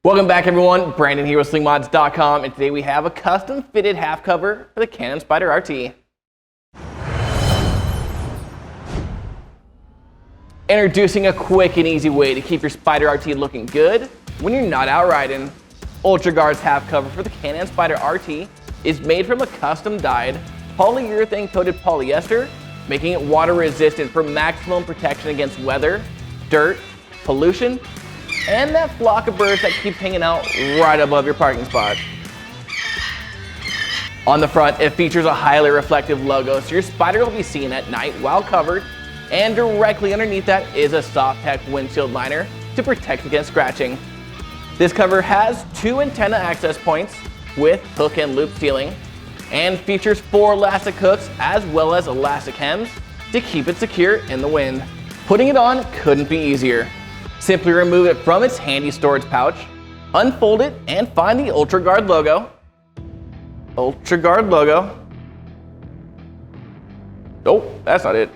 Welcome back everyone, Brandon here with Slingmods.com, and today we have a custom fitted half cover for the Can-Am Spyder RT. Introducing a quick and easy way to keep your Spyder RT looking good when you're not out riding. UltraGard's half cover for the Can-Am Spyder RT is made from a custom dyed polyurethane coated polyester, making it water resistant for maximum protection against weather, dirt, pollution, and that flock of birds that keep hanging out right above your parking spot. On the front, it features a highly reflective logo, so your Spyder will be seen at night while covered, and directly underneath that is a SoftTek windshield liner to protect against scratching. This cover has 2 antenna access points with hook and loop sealing, and features 4 elastic hooks as well as elastic hems to keep it secure in the wind. Putting it on couldn't be easier. Simply remove it from its handy storage pouch, unfold it, and find the UltraGard logo. UltraGard logo. Oh, that's not it.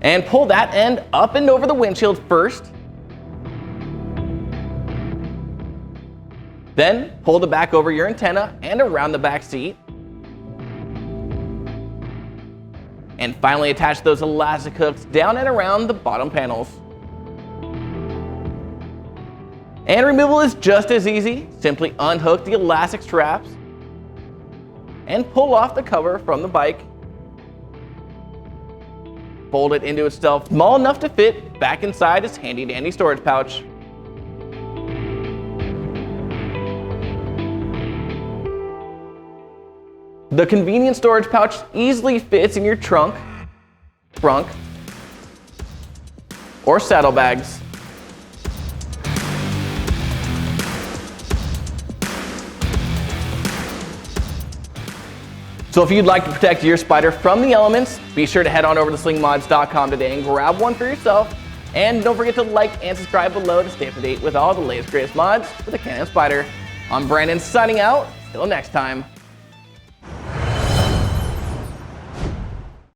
And pull that end up and over the windshield first. Then pull the back over your antenna and around the back seat. And finally attach those elastic hooks down and around the bottom panels. And removal is just as easy. Simply unhook the elastic straps and pull off the cover from the bike. Fold it into itself small enough to fit back inside its handy dandy storage pouch. The convenient storage pouch easily fits in your trunk, or saddlebags. So if you'd like to protect your Spyder from the elements, be sure to head on over to Slingmods.com today and grab one for yourself. And don't forget to like and subscribe below to stay up to date with all the latest greatest mods for the Can-Am Spyder. I'm Brandon signing out. Till next time.